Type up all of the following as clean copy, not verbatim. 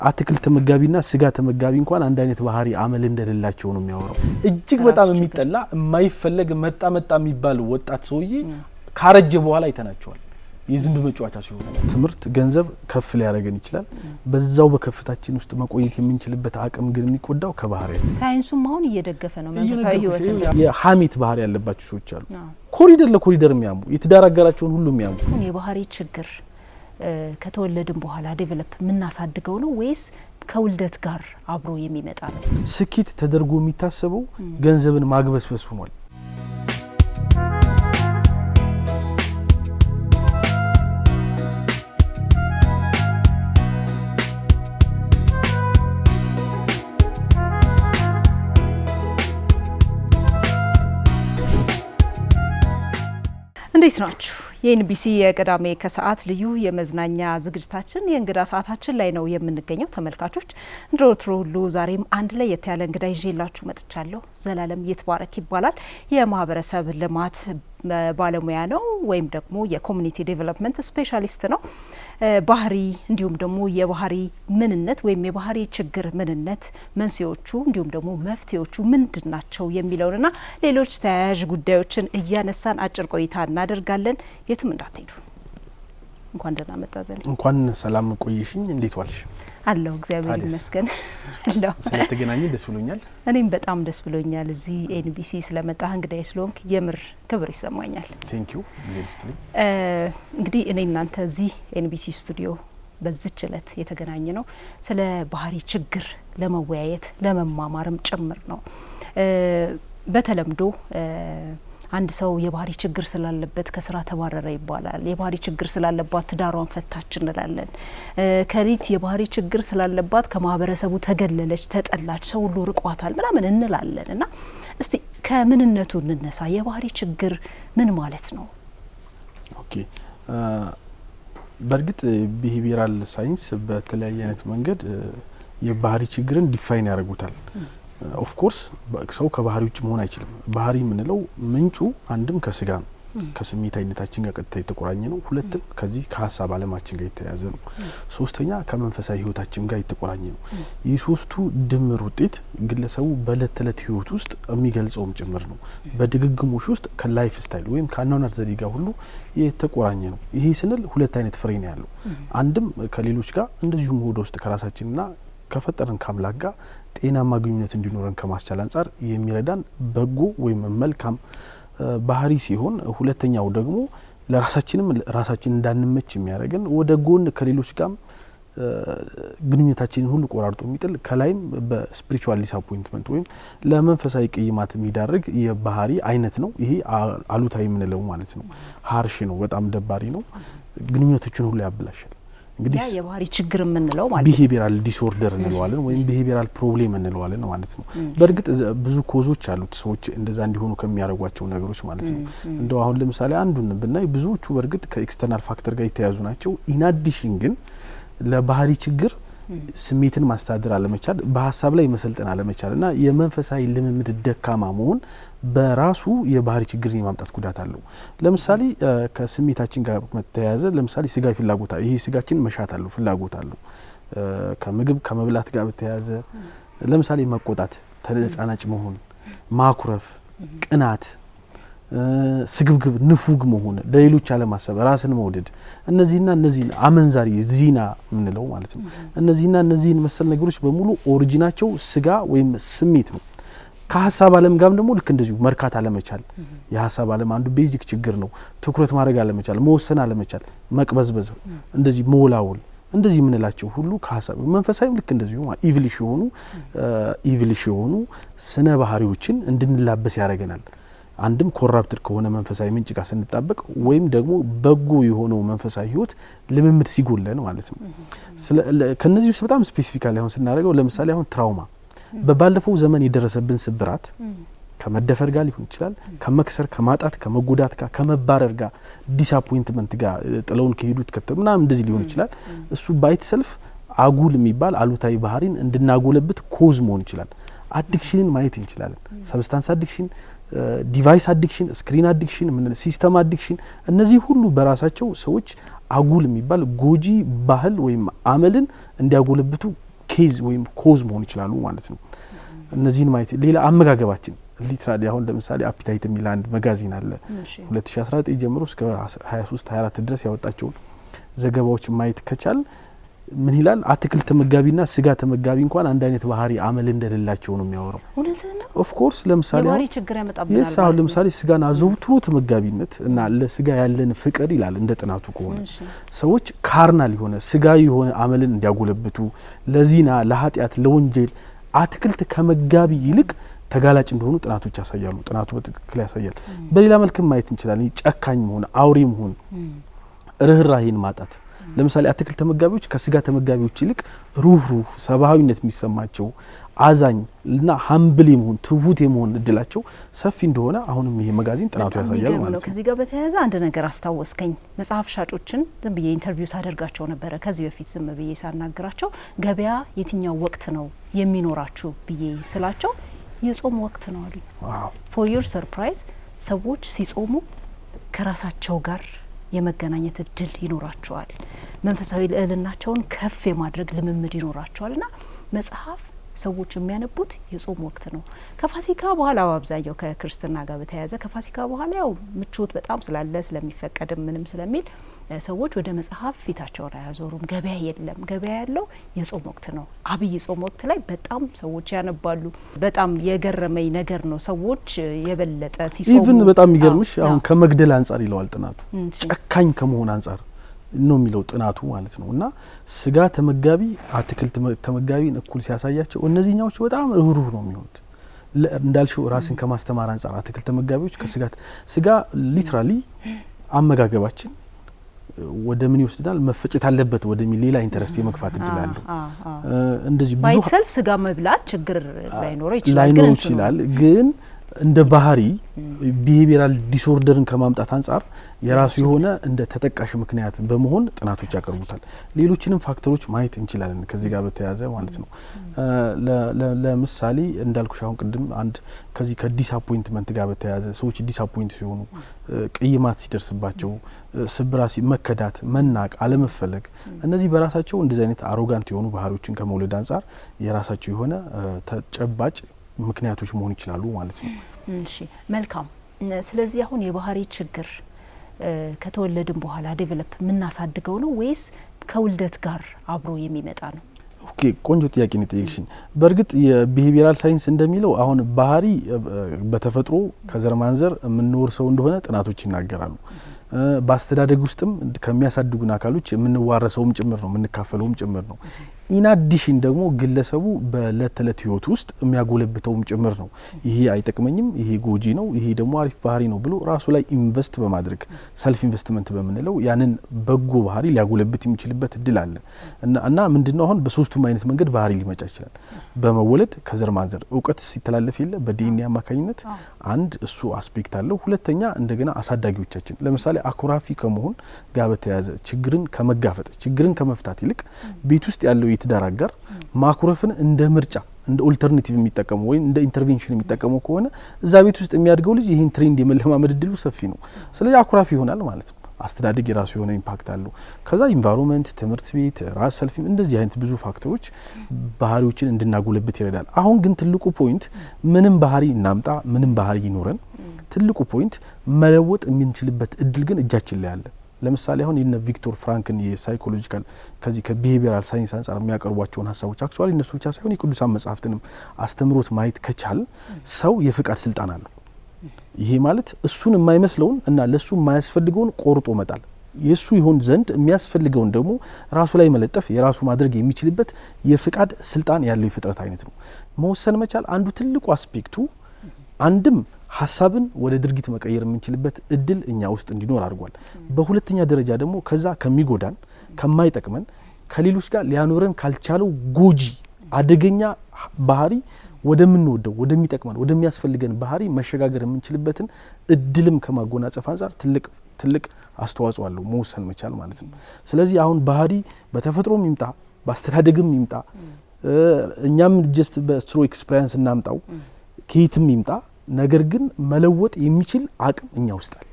አትክልት ተመጋቢና ስጋ ተመጋቢ እንኳን አንድ አይነት ባህሪ አመል እንደሌላቸው ነው የሚያወራው እጅግ በጣም የሚጠላ የማይፈለግ መጣ የሚባል ወጣት ሰውዬ ካረጀ በኋላ አይተናቸዋል የዝንብ መጫወቻ ሲሆን ትምርት ገንዘብ ከፍ ሊያረጋን ይችላል በዛው በከፍታችን ውስጥ መቆየት የምንችልበት አቅም ግን የሚቆዳው ከባህሪ ሳይንሱም አሁን እየደገፈ ነው መንፈሳዊ ህይወት የሐሚት ባህሪ ያለባቸው ሰዎች አሉ ኮሪደር ለኮሪደር የሚያሙ የተዳራጋራቸውን ሁሉ የሚያሙ የባህሪ ችግር ከተወለድን በኋላ ዴቨሎፕ ምናሳድገው ነው ወይስ ከውልደት ጋር አብሮ የሚመጣ ነው ስኪት ተደርጎ የሚታሰበው ገንዘብን ማግበስበስ ሆኗል እንዴት ናችሁ የኤንቢሲ የቅዳሜ ከሰዓት ልዩ የመዝናኛ ዝግጅታችን የእንግዳ ሰዓታችን ላይ ነው የምንገኘው ተመልካቾች እንደወትሮ ሁሉ ዛሬም አንድ ላይ ያለ እንግዳ ይዤላችሁ መጥቻለሁ ዘላለም ይትባረክ ይባላል የማህበረሰብ ልማት ባለሙያ ነው ወይም ደግሞ የኮሚኒቲ ዴቨሎፕመንት ስፔሻሊስት ነው ባህሪ እንዲሁም ደግሞ የባህሪ ምንነት ወይም የባህሪ ችግር ምንነት መንስኤዎቹ እንዲሁም ደግሞ መፍትሄዎቹ ምንድናቸው የሚለውንና ሌሎች ተያያዥ ጉዳዮችን እያነሳን አጭር ቆይታ እናደርጋለን የትም እንዳትሄዱ እንኳን ደህና መጣ ዘላለም እንኳን ሰላም ቆይሽኝ እንዴት ዋልሽ አለው እግዚአብሔር ይመስገን አለው ስለተገናኘን ደስ ብሎኛል እኔም በጣም ደስ ብሎኛል እዚህ ኤንቢሲ ስለመጣህ እንግዳዬ ስለሆንክ የምር ክብር ይሰማኛል ቴንክ ዩ ዜልስትሪ እንግዲህ እኔ እናንተ እዚህ ኤንቢሲ ስቱዲዮ በዚች ዕለት የተገናኘ ነው ስለ ባህሪ ችግር ለመወያየት ለመማማርም ጭምር ነው በተለምዶ አንድ ሰው የባህሪ ችግር ስላለበት ከስራ ተባረረ ይባላል የባህሪ ችግር ስላለባት ትዳሯን ፈታች እንላለን ከሪት የባህሪ ችግር ስላለባት ከማህበረሰቡ ተገለለች ተጠላች ሰው ሁሉ ርቋታል ምናምን እንላለንና እስቲ ከምንነቱ እንነሳ የባህሪ ችግር ምን ማለት ነው ኦኬ በርግጥ ቢሄቪራል ሳይንስ በተለያየ አይነት መንገድ የባህሪ ችግርን ዲፋይን ያደርጉታል ኦፍ ኮርስ ሰው ከባህሪ ውጭ መሆን አይችልም ባህሪ ምንለው ምንጩ አንድም ከስጋ ነው ከስሜታዊነታችን ጋር ቀጥታ የተቆራኘ ነው ሁለትም ከዚህ ከሐሳብ ዓለማችን ጋር የተያያዘ ነው ሶስተኛ ከመንፈሳዊ ህይወታችን ጋር የተቆራኘ ነው የሶስቱ ድምር ውጤት ግለሰቡ በእለት ተለት ህይወት ውስጥ የሚገልጸውም ጭምር ነው በድግግሞሽ ውስጥ ከላይፍ ስታይል ወይም ከአኗኗር ዘዴ ጋር ሁሉ የተቆራኘ ነው ይሄ ስንል ሁለት አይነት ፍሬ ነው ያለው አንድም ከሌሎች ጋር እንደዚሁም ወደ ውስጥ ከራሳችንና ከፈጠረን ካምላክ ጋር ጤናማ ግንኙነት እንዲኖረን ከማስቻል አንፃር የሚረዳን በጎ ወይም መልካም ባህሪ ሲሆን ሁለተኛው ደግሞ ለራሳችንም ራሳችን እንዳንመች የሚያደርገን ወደ ጎን ከሌሎች ጋር ግንኙነታችንን ሁሉ ቆራርጦ የሚጥል ከላይም በስፒሪቹዋል ዲስአፖይንትመንት ወይም ለመንፈሳዊ ቅይማት የሚዳርግ የባህሪ አይነት ነው ይሄ አሉታዊ የምንለው ማለት ነው ሃርሽ ነው በጣም ደባሪ ነው ግንኙነቶችን ሁሉ ያበላሻል እንግዲህ የባህሪ ችግር የምንለው ማለት ቢሄቪራል ዲስኦርደር እንለዋለን ወይም ቢሄቪራል ፕሮብሌም እንለዋለን ማለት ነው በርግጥ ብዙ ኮዞች አሉት ሰዎች እንደዛ እንዲሆኑ ከሚያደርጓቸው ነገሮች ማለት ነው እንደው አሁን ለምሳሌ አንዱን ብናይ ብዙዎቹ በርግጥ ከኤክስተርናል ፋክተር ጋር የተያዙ ናቸው ኢን አዲሽን ግን ለባህሪ ችግር ስሜትን ማስተዳደር አለመቻል በሐሳብ ላይ መሰልጠን አለመቻልና የመንፈሳዊ ልምምድ ደካማ መሆን በራሱ የባህሪ ችግርን የማምጣት ጉዳት አለው ለምሳሌ ከስሜታችን ጋር መተያያዘ ለምሳሌ ስጋዊ ፍላጎት ይሄ ስጋችን መሻት አለው ፍላጎት አለው ከምግብ ከመብላት ጋር በተያያዘ ለምሳሌ መቆጣት ተነጫናጭ መሆን ማኩረፍ ቅናት ስግብግብ ንፉግ መሆን ለሌሎች አለማሰብ ራስን መውደድ እነዚህና እነዚህን አመንዛሪ ዚና ምንለው ማለት ነው እነዚህና እነዚህን መሰል ነገሮች በሙሉ ኦሪጂናቸው ስጋ ወይም ስሜት ነው ከሐሳብ ዓለም ጋርም ደግሞ ልክ እንደዚሁ መርካት አለመቻል የሐሳብ ዓለም አንዱ ቤዚክ ችግር ነው ትኩረት ማድረግ አለመቻል መወሰን አለመቻል መቅበዝበዝ እንደዚህ ሞላውል እንደዚህ ምንላቸው ሁሉ ከሐሳብ መንፈሳዊም ልክ እንደዚሁ ኢቪሊሽ የሆኑ ስነ ባህሪዎችን እንድንላበስ ያደርገናል አንድም ኮራፕትድ ከሆነ መንፈሳዊ ምንጭ ጋር ስንጣበቅ ወይም ደግሞ በጎ የሆነው መንፈሳዊ ህይወት ልምምድ ሲጎለን ማለት ነው ከነዚህ ውስጥ በጣም ስፔሲፊካሊ አሁን ስናደርገው ለምሳሌ አሁን ትራውማ በባለፈው ዘመን የደረሰብን ስብራት ከመደፈር ጋር ሊሆን ይችላል ከመክሰር ከማጣት ከመጎዳት ጋር ከመባረር ጋር ዲስአፖይንትመንት ጋር ጥለውን ከሄዱት ከተምና እንደዚህ ሊሆን ይችላል እሱ ባይት ሰልፍ አጉል የሚባል አሉታዊ ባህሪን እንድናጎለብት ኮዝ መሆን ይችላል አዲክሽንን ማየት እንችላለን ሰብስታንስ አዲክሽን ዲቫይስ አዲክሽን ስክሪን አዲክሽን ሲስተም አዲክሽን እነዚህ ሁሉ በራሳቸው ሰዎች አጉል የሚባል ጎጂ ባህል ወይም አመልን እንዲያጎለብቱ ኬዝ ወይም ኮዝ መሆን ይችላሉ ማለት ነው። እነዚህን ማየት ሌላ አመጋገባችን ሊትራሊ አሁን ለምሳሌ አፒታይት የሚል አንድ መጋዚን አለ 2019 ጀምሮ እስከ 23 24 ድረስ ያወጣቸው ዘገባዎች ማየት ከቻል ምን ይላል አትክልት ተመጋቢና ስጋ ተመጋቢ እንኳን አንድ አይነት ባህሪ አመል እንደሌላቸው ነው የሚያወራው። ኦፍ ኮርስ ለምሳሌ ባህሪ ችግር ያመጣብናል። የሳው ለምሳሌ ስጋና አዘውትሮ ተመጋቢነት እና ለስጋ ያለን ፍቅር ይላል እንደ ጥናቱ ከሆነ ሰዎች ካርናል የሆነ ስጋዊ የሆነ አመልን እንዲያጎለብቱ ለዚና ለኃጢያት ለወንጀል አትክልት ከመጋቢ ይልቅ ተጋላጭ እንደሆኑ ጥናቶች ያሳያሉ። ጥናቱ በትክክል ያሳያል። በሌላ መልኩ ማየት እንችላለን። ጨካኝ መሆን አውሬ መሆን ርህራሄን ማጣት ለምሳሌ አትክልት ተመጋቢዎች ከስጋ ተመጋቢዎች ይልቅ ሩህሩህ ሰብአዊነት የሚሰማቸው አዛኝ እና ሀምብል የመሆን ትሁት የመሆን እድላቸው ሰፊ እንደሆነ አሁንም ይሄ መጋዚን ጥናቱ ያሳያል ማለት ነው። ከዚህ ጋር በተያያዘ አንድ ነገር አስታወስከኝ። መጽሐፍ ሻጮችን ዝም ብዬ ኢንተርቪው ሳደርጋቸው ነበረ ከዚህ በፊት ዝም ብዬ ሳናግራቸው ገበያ የትኛው ወቅት ነው የሚኖራችሁ ብዬ ስላቸው የጾም ወቅት ነው አሉኝ። ፎር ዩር ሰርፕራይዝ ሰዎች ሲጾሙ ከራሳቸው ጋር የመገናኘት እድል ይኖራቸዋል። መንፈሳዊ ልዕልናቸውን ከፍ የማድረግ ልምምድ ይኖራቸዋልና መጽሐፍ ሰዎች የሚያነቡት የጾም ወቅት ነው። ከፋሲካ በኋላ አብዛኛው ከክርስትና ጋር በተያያዘ ከፋሲካ በኋላ ያው ምቾት በጣም ስላለ ስለሚፈቀድም ምንም ስለሚል ሰዎች ወደ መጽሐፍ ፊታቸውን አያዞሩም። ገበያ የለም። ገበያ ያለው የጾም ወቅት ነው። አብይ ጾም ወቅት ላይ በጣም ሰዎች ያነባሉ። በጣም የገረመኝ ነገር ነው። ሰዎች የበለጠ ሲጾሙ ኢቭን በጣም የሚገርምሽ አሁን ከመግደል አንጻር ይለዋል ጥናቱ ጨካኝ ከመሆን አንጻር ነው የሚለው ጥናቱ ማለት ነው። እና ስጋ ተመጋቢ አትክልት ተመጋቢን እኩል ሲያሳያቸው እነዚህኛዎች በጣም ሩህሩህ ነው የሚሆኑት። እንዳልሽው ራስን ከማስተማር አንጻር አትክልት ተመጋቢዎች ስጋ ሊትራሊ አመጋገባችን ወደ ምን ይወስዳል መፈጨት አለበት ወደሚል ሌላ ኢንተረስት የመግፋት እድል አለው። እንደዚህ ብዙ ባይሰልፍ ስጋ መብላት ችግር ላይኖር ይችላል ግን እንደ ባህሪ ቢሄቪራል ዲስኦርደርን ከማምጣት አንጻር የራሱ የሆነ እንደ ተጠቃሽ ምክንያት በመሆን ጥናቶች ያቀርቡታል። ሌሎችንም ፋክተሮች ማየት እንችላለን ከዚህ ጋር በተያያዘ ማለት ነው። ለምሳሌ እንዳልኩሽ አሁን ቅድም አንድ ከዚህ ከዲስአፖይንትመንት ጋር በተያያዘ ሰዎች ዲስአፖይንት ሲሆኑ ቅይማት ሲደርስባቸው ስብራት መከዳት መናቅ አለመፈለግ እነዚህ በራሳቸው እንደዚህ አይነት አሮጋንት የሆኑ ባህሪዎችን ከመውለድ አንጻር የራሳቸው የሆነ ተጨባጭ ምክንያቶች መሆን ይችላሉ ማለት ነው። እሺ መልካም። ስለዚህ አሁን የባህሪ ችግር ከተወለድን በኋላ ዴቨሎፕ የምናሳድገው ነው ወይስ ከውልደት ጋር አብሮ የሚመጣ ነው? ኦኬ ቆንጆ ጥያቄ ነው ጠይቅሽኝ። በእርግጥ የቢሄቪራል ሳይንስ እንደሚለው አሁን ባህሪ በተፈጥሮ ከዘር ማንዘር የምንወርሰው እንደሆነ ጥናቶች ይናገራሉ። በአስተዳደግ ውስጥም ከሚያሳድጉን አካሎች የምንዋረሰውም ጭምር ነው የምንካፈለውም ጭምር ነው። ኢናዲሽን ደግሞ ግለሰቡ በለተለት ህይወት ውስጥ የሚያጎለብተውም ጭምር ነው። ይሄ አይጠቅመኝም፣ ይሄ ጎጂ ነው፣ ይሄ ደግሞ አሪፍ ባህሪ ነው ብሎ ራሱ ላይ ኢንቨስት በማድረግ ሰልፍ ኢንቨስትመንት በምንለው ያንን በጎ ባህሪ ሊያጎለብት የሚችልበት እድል አለ እና ምንድነው አሁን በሶስቱም አይነት መንገድ ባህሪ ሊመጣ ይችላል። በመወለድ ከዘር ማንዘር እውቀት ሲተላለፍ የለ በዲኤንኤ አማካኝነት አንድ እሱ አስፔክት አለው። ሁለተኛ እንደገና አሳዳጊዎቻችን ለምሳሌ አኩራፊ ከመሆን ጋር በተያያዘ ችግርን ከመጋፈጥ ችግርን ከመፍታት ይልቅ ቤት ውስጥ ያለው የትዳር አጋር ማኩረፍን እንደ ምርጫ እንደ ኦልተርኔቲቭ የሚጠቀሙ ወይ እንደ ኢንተርቬንሽን የሚጠቀሙ ከሆነ እዛ ቤት ውስጥ የሚያድገው ልጅ ይህን ትሬንድ የመለማመድ እድሉ ሰፊ ነው። ስለዚህ አኩራፊ ይሆናል ማለት ነው። አስተዳደግ የራሱ የሆነ ኢምፓክት አለው። ከዛ ኢንቫይሮንመንት፣ ትምህርት ቤት፣ ራስ ሰልፍ እንደዚህ አይነት ብዙ ፋክተሮች ባህሪዎችን እንድናጎለብት ይረዳል። አሁን ግን ትልቁ ፖይንት ምንም ባህሪ እናምጣ ምንም ባህሪ ይኖረን ትልቁ ፖይንት መለወጥ የምንችልበት እድል ግን እጃችን ላይ አለ። ለምሳሌ አሁን የነ ቪክቶር ፍራንክን የሳይኮሎጂካል ከዚህ ከቢሄቪራል ሳይንስ አንጻር የሚያቀርቧቸውን ሀሳቦች አክቹአሊ እነሱ ብቻ ሳይሆን የቅዱሳን መጻሕፍትንም አስተምሮት ማየት ከቻል ሰው የፍቃድ ስልጣን አለው። ይሄ ማለት እሱን የማይመስለውን እና ለሱ የማያስፈልገውን ቆርጦ መጣል የሱ ይሆን ዘንድ የሚያስፈልገውን ደግሞ ራሱ ላይ መለጠፍ የራሱ ማድረግ የሚችልበት የፍቃድ ስልጣን ያለው የፍጥረት አይነት ነው። መወሰን መቻል አንዱ ትልቁ አስፔክቱ አንድም ሀሳብን ወደ ድርጊት መቀየር የምንችልበት እድል እኛ ውስጥ እንዲኖር አድርጓል። በሁለተኛ ደረጃ ደግሞ ከዛ ከሚጎዳን ከማይጠቅመን ከሌሎች ጋር ሊያኖረን ካልቻለው ጎጂ አደገኛ ባህሪ ወደምንወደው ወደሚጠቅመን ወደሚያስፈልገን ባህሪ መሸጋገር የምንችልበትን እድልም ከማጎናጸፍ አንጻር ትልቅ አስተዋጽኦ አለው መወሰን መቻል ማለት ነው። ስለዚህ አሁን ባህሪ በተፈጥሮም ይምጣ በአስተዳደግም ይምጣ እኛም ጀስት በስትሮ ኤክስፒሪየንስ እናምጣው ከየትም ይምጣ ነገር ግን መለወጥ የሚችል አቅም እኛ ውስጥ አለ።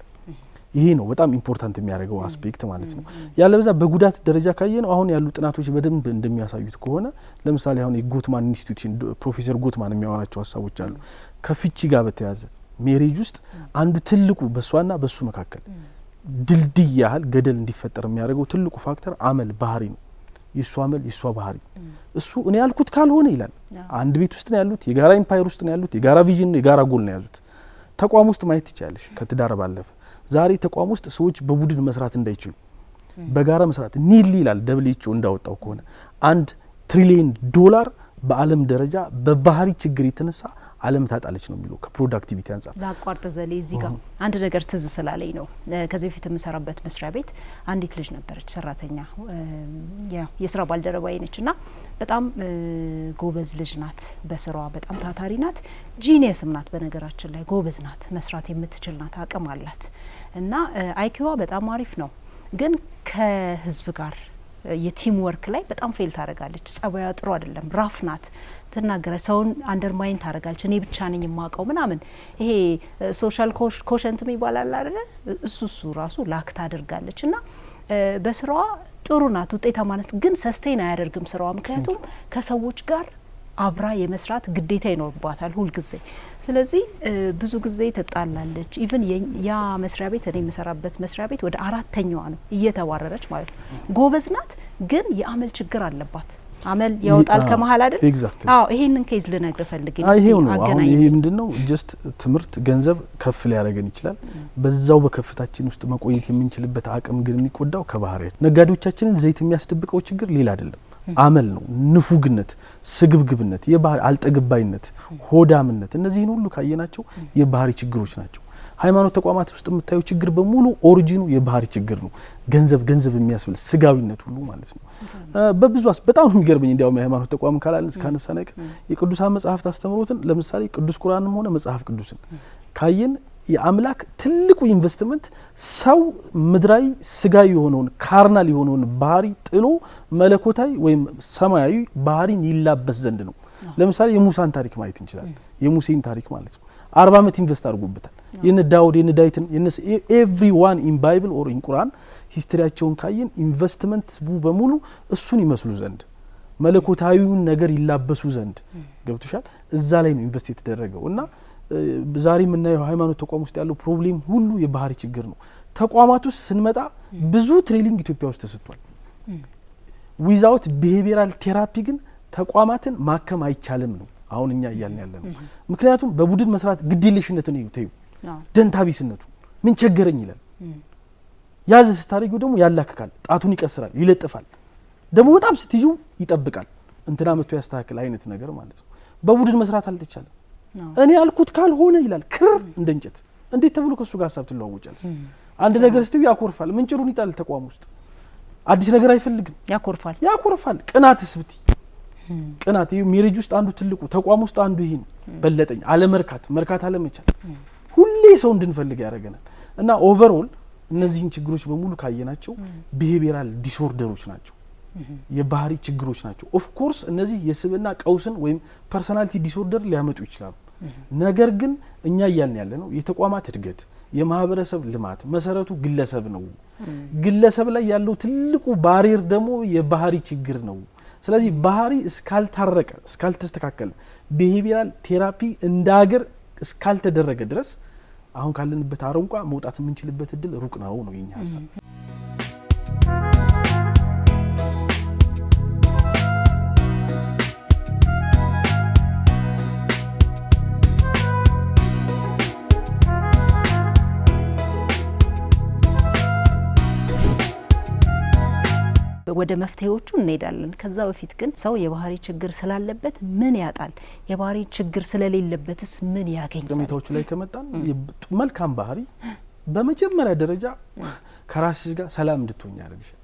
ይሄ ነው በጣም ኢምፖርታንት የሚያደርገው አስፔክት ማለት ነው። ያለበዛ በጉዳት ደረጃ ካየነው አሁን ያሉ ጥናቶች በደንብ እንደሚያሳዩት ከሆነ ለምሳሌ አሁን የጎትማን ኢንስቲትዩሽን ፕሮፌሰር ጎትማን የሚያወራቸው ሀሳቦች አሉ። ከፍቺ ጋር በተያያዘ ሜሬጅ ውስጥ አንዱ ትልቁ በሷና በሱ መካከል ድልድይ ያህል ገደል እንዲፈጠር የሚያደርገው ትልቁ ፋክተር አመል ባህሪ ነው። የሷ አመል የሷ ባህሪ እሱ እኔ ያልኩት ካልሆነ ይላል። አንድ ቤት ውስጥ ነው ያሉት፣ የጋራ ኢምፓየር ውስጥ ነው ያሉት፣ የጋራ ቪዥን ነው፣ የጋራ ጎል ነው ያሉት። ተቋም ውስጥ ማየት ትችላለሽ ከትዳር ባለፈ ዛሬ ተቋም ውስጥ ሰዎች በቡድን መስራት እንዳይችሉ በጋራ መስራት ኒድሊ ይላል WHO እንዳወጣው ከሆነ $1 ትሪሊየን በዓለም ደረጃ በባህሪ ችግር የተነሳ ዓለም ታጣለች ነው የሚለው ከፕሮዳክቲቪቲ አንጻር። ላቋርጥ ዘሌ እዚህ ጋር አንድ ነገር ትዝ ስላለኝ ነው። ከዚህ በፊት የምሰራበት መስሪያ ቤት አንዲት ልጅ ነበረች ሰራተኛ፣ የስራ ባልደረባዬ ነችና በጣም ጎበዝ ልጅ ናት። በስራዋ በጣም ታታሪ ናት። ጂኒየስም ናት። በነገራችን ላይ ጎበዝ ናት። መስራት የምትችል ናት። አቅም አላት እና አይኪዋ በጣም አሪፍ ነው። ግን ከህዝብ ጋር የቲም ወርክ ላይ በጣም ፌል ታደርጋለች። ጸባያ ጥሩ አይደለም። ራፍ ናት። ትናገራለች፣ ሰውን አንደርማይን ታደርጋለች። እኔ ብቻ ነኝ የማውቀው ምናምን ይሄ ሶሻል ኮሸንት ይባላል አይደል? እሱ ራሱ ላክ ታደርጋለች እና በስራዋ ጥሩ ናት፣ ውጤታማ ናት። ግን ሰስቴን አያደርግም ስራዋ። ምክንያቱም ከሰዎች ጋር አብራ የመስራት ግዴታ ይኖርባታል ሁልጊዜ። ስለዚህ ብዙ ጊዜ ትጣላለች። ኢቭን ያ መስሪያ ቤት እኔ የምሰራበት መስሪያ ቤት ወደ 4ኛዋ ነው እየተዋረረች ማለት ነው። ጎበዝ ናት፣ ግን የአመል ችግር አለባት። አመል ያወጣል ከመሀል አይደል? አዎ ይሄንን ኬዝ ልነግር ፈልጌ ነው። እስቲ አገናኝ። ይሄ ምንድነው? ጀስት ትምህርት ገንዘብ ከፍ ሊያደርገን ይችላል። በዛው በከፍታችን ውስጥ መቆየት የምንችልበት አቅም ግን የሚቆዳው ከባህሪያት። ነጋዴዎቻችንን ዘይት የሚያስደብቀው ችግር ሌላ አይደለም፣ አመል ነው። ንፉግነት፣ ስግብግብነት፣ የባህሪ አልጠግባይነት፣ ሆዳምነት፣ እነዚህን ሁሉ ካየናቸው የባህሪ ችግሮች ናቸው። ሃይማኖት ተቋማት ውስጥ የምታየው ችግር በሙሉ ኦሪጂኑ የባህሪ ችግር ነው። ገንዘብ የሚያስብል ስጋዊነት ሁሉ ማለት ነው። በብዙ በጣም የሚገርመኝ እንዲያውም የሃይማኖት ተቋም ካላልን እስካነሳ ነገር የቅዱሳን መጽሐፍት አስተምሮትን ለምሳሌ ቅዱስ ቁርአንም ሆነ መጽሐፍ ቅዱስን ካየን የአምላክ ትልቁ ኢንቨስትመንት ሰው ምድራዊ ስጋዊ የሆነውን ካርናል የሆነውን ባህሪ ጥሎ መለኮታዊ ወይም ሰማያዊ ባህሪን ይላበስ ዘንድ ነው። ለምሳሌ የሙሳን ታሪክ ማየት እንችላለን። የሙሴን ታሪክ ማለት ነው 40 ዓመት ኢንቨስት አድርጎበታል። የነ ዳውድ የነ ዳዊትን የነ ኤቭሪዋን ኢን ባይብል ኦር ኢን ቁርአን ሂስትሪያቸውን ካየን ኢንቨስትመንት በሙሉ እሱን ይመስሉ ዘንድ መለኮታዊውን ነገር ይላበሱ ዘንድ ገብቶሻል። እዛ ላይ ነው ኢንቨስት የተደረገው እና ዛሬ የምናየው ሃይማኖት ተቋም ውስጥ ያለው ፕሮብሌም ሁሉ የባህሪ ችግር ነው። ተቋማት ውስጥ ስንመጣ ብዙ ትሬኒንግ ኢትዮጵያ ውስጥ ተሰጥቷል። ዊዛውት ቢሄቪራል ቴራፒ ግን ተቋማትን ማከም አይቻልም ነው አሁን እኛ እያልን ያለነው። ምክንያቱም በቡድን መስራት ግዴለሽነትን እዩ፣ ደንታቢስነቱ ምን ቸገረኝ ይላል። ያዘ ስታረጊው ደግሞ ያላክካል፣ ጣቱን ይቀስራል፣ ይለጥፋል። ደግሞ በጣም ስትይዙ ይጠብቃል፣ እንትና መጥቶ ያስተካክል አይነት ነገር ማለት ነው። በቡድን መስራት አልተቻለም። እኔ ያልኩት ካልሆነ ይላል ክር እንደ እንጨት። እንዴት ተብሎ ከሱ ጋር ሀሳብ ትለዋወጫለሽ? አንድ ነገር ስትዩ ያኮርፋል፣ ምንጭሩን ይጣል። ተቋም ውስጥ አዲስ ነገር አይፈልግም፣ ያኮርፋል። ቅናትስ ብትይ ቅናት ሜሬጅ ውስጥ አንዱ ትልቁ ተቋም ውስጥ አንዱ ይሄን በለጠኝ መርካት አለመቻል ሁሌ ሰው እንድንፈልግ ያደርገናል። እና ኦቨርኦል እነዚህን ችግሮች በሙሉ ካየናቸው ቢሄቪራል ዲስኦርደሮች ናቸው፣ የባህሪ ችግሮች ናቸው። ኦፍ ኮርስ እነዚህ የስብና ቀውስን ወይም ፐርሰናሊቲ ዲስኦርደር ሊያመጡ ይችላሉ። ነገር ግን እኛ እያልን ያለ ነው የተቋማት እድገት፣ የማህበረሰብ ልማት መሰረቱ ግለሰብ ነው። ግለሰብ ላይ ያለው ትልቁ ባሪየር ደግሞ የባህሪ ችግር ነው። ስለዚህ ባህሪ እስካልታረቀ እስካልተስተካከለ ቢሄቪራል ቴራፒ እንደ ሀገር እስካልተደረገ ድረስ አሁን ካለንበት አረንቋ መውጣት የምንችልበት እድል ሩቅ ነው ነው የኛ ሀሳብ። ወደ መፍትሄዎቹ እንሄዳለን። ከዛ በፊት ግን ሰው የባህሪ ችግር ስላለበት ምን ያጣል? የባህሪ ችግር ስለሌለበትስ ምን ያገኛል? ከመታዎቹ ላይ ከመጣን መልካም ባህሪ በመጀመሪያ ደረጃ ከራስሽ ጋር ሰላም እንድትሆኝ ያደርግሻል።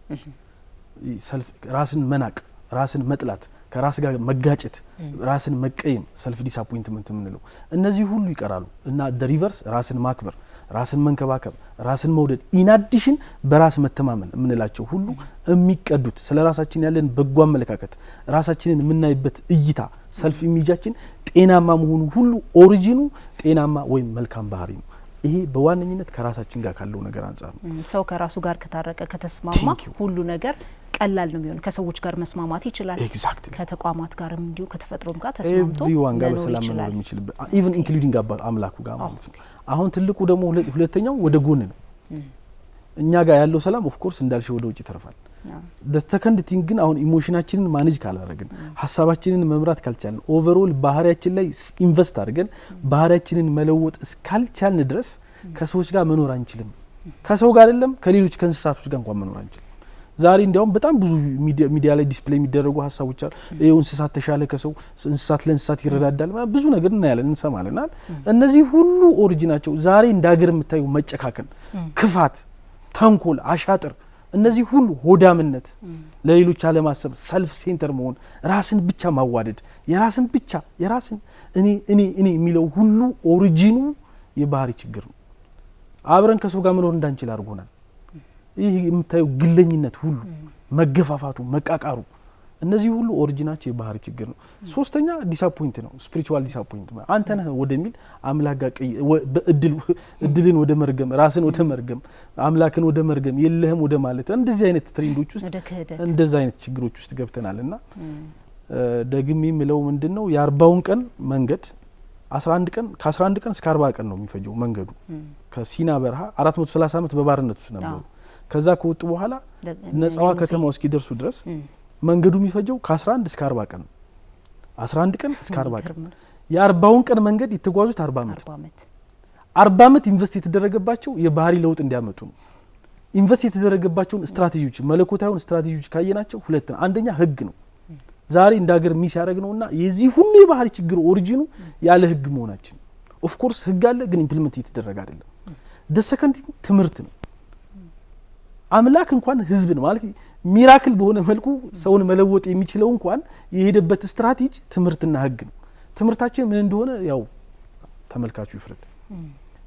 ራስን መናቅ፣ ራስን መጥላት፣ ከራስ ጋር መጋጨት፣ ራስን መቀየም፣ ሰልፍ ዲስአፖይንትመንት የምንለው እነዚህ ሁሉ ይቀራሉ እና ሪቨርስ ራስን ማክበር፣ ራስን መንከባከብ፣ ራስን መውደድ ኢናዲሽን በራስ መተማመን የምንላቸው ሁሉ የሚቀዱት ስለ ራሳችን ያለን በጎ አመለካከት፣ ራሳችንን የምናይበት እይታ፣ ሰልፍ ኢሜጃችን ጤናማ መሆኑ ሁሉ ኦሪጂኑ ጤናማ ወይም መልካም ባህሪ ነው። ይሄ በዋነኝነት ከራሳችን ጋር ካለው ነገር አንፃር ነው። ሰው ከራሱ ጋር ከታረቀ ከተስማማ ሁሉ ነገር ቀላል ነው የሚሆነው። ከሰዎች ጋር መስማማት ይችላል። ከተቋማት ጋርም እንዲሁ ከተፈጥሮም ጋር ተስማምቶ ኤቭሪዋን ጋር በሰላም መኖር የሚችል ኢቭን ኢንክሉዲንግ አምላኩ ጋር ማለት ነው። አሁን ትልቁ ደግሞ ሁለተኛው ወደ ጎን ነው። እኛ ጋር ያለው ሰላም ኦፍ ኮርስ እንዳልሽ ወደ ውጭ ይተርፋል። the ቲንግ ግን አሁን ኢሞሽናችንን ማኔጅ ካላደረግን ሀሳባችንን መምራት ካልቻልን ኦቨርኦል ባህሪያችን ላይ ኢንቨስት አድርገን ባህሪያችንን መለወጥ እስካልቻልን ድረስ ከሰዎች ጋር መኖር አንችልም። ከሰው ጋር አይደለም ከሌሎች ከእንስሳቶች ጋር እንኳን መኖር አንችልም። ዛሬ እንዲያውም በጣም ብዙ ሚዲያ ላይ ዲስፕሌይ የሚደረጉ ሀሳቦች አሉ። ይሄው እንስሳት ተሻለ ከሰው እንስሳት ለእንስሳት ይረዳዳል ብዙ ነገር እናያለን እንሰማለን። እነዚህ ሁሉ ኦሪጂናቸው ዛሬ እንዳገር የምታዩ መጨካከን፣ ክፋት፣ ተንኮል፣ አሻጥር እነዚህ ሁሉ ሆዳምነት፣ ለሌሎች አለማሰብ፣ ሰልፍ ሴንተር መሆን፣ ራስን ብቻ ማዋደድ፣ የራስን እኔ የሚለው ሁሉ ኦሪጂኑ የባህሪ ችግር ነው። አብረን ከሰው ጋር መኖር እንዳንችል አድርጎናል። ይህ የምታየው ግለኝነት ሁሉ መገፋፋቱ፣ መቃቃሩ እነዚህ ሁሉ ኦሪጂናቸው የባህሪ ችግር ነው። ሶስተኛ ዲስአፖይንት ነው። ስፒሪቹዋል ዲስአፖይንት አንተ ነህ ወደሚል አምላክ ጋር እድልን ወደ መርገም፣ ራስን ወደ መርገም፣ አምላክን ወደ መርገም፣ የለህም ወደ ማለት እንደዚህ አይነት ትሬንዶች ውስጥ እንደዚህ አይነት ችግሮች ውስጥ ገብተናልና ደግሜ የምለው ምንድነው የ40ውን ቀን መንገድ 11 ቀን ከ11 ቀን እስከ 40 ቀን ነው የሚፈጀው መንገዱ። ከሲና በረሃ 430 ዓመት በባርነት ውስጥ ነበሩ። ከዛ ከወጡ በኋላ ነጻዋ ከተማው እስኪደርሱ ድረስ መንገዱ የሚፈጀው ከ11 እስከ 40 ቀን 11 ቀን እስከ 40 ቀን የ40ውን ቀን መንገድ የተጓዙት 40 ዓመት ኢንቨስት የተደረገባቸው የባህሪ ለውጥ እንዲያመጡ ነው። ኢንቨስት የተደረገባቸውን ስትራቴጂዎች መለኮታዊውን ስትራቴጂዎች ካየናቸው ሁለት ነው። አንደኛ ህግ ነው። ዛሬ እንዳገር ሚስ ያደረግ ነውና የዚህ ሁሉ የባህሪ ችግር ኦሪጂኑ ያለ ህግ መሆናችን። ኦፍ ኮርስ ህግ አለ ግን ኢምፕሊመንት እየተደረገ አይደለም። ደሰከንድ ትምህርት ነው። አምላክ እንኳን ህዝብን ማለት ሚራክል በሆነ መልኩ ሰውን መለወጥ የሚችለው እንኳን የሄደበት ስትራቴጂ ትምህርትና ህግ ነው። ትምህርታችን ምን እንደሆነ ያው ተመልካቹ ይፍረድ።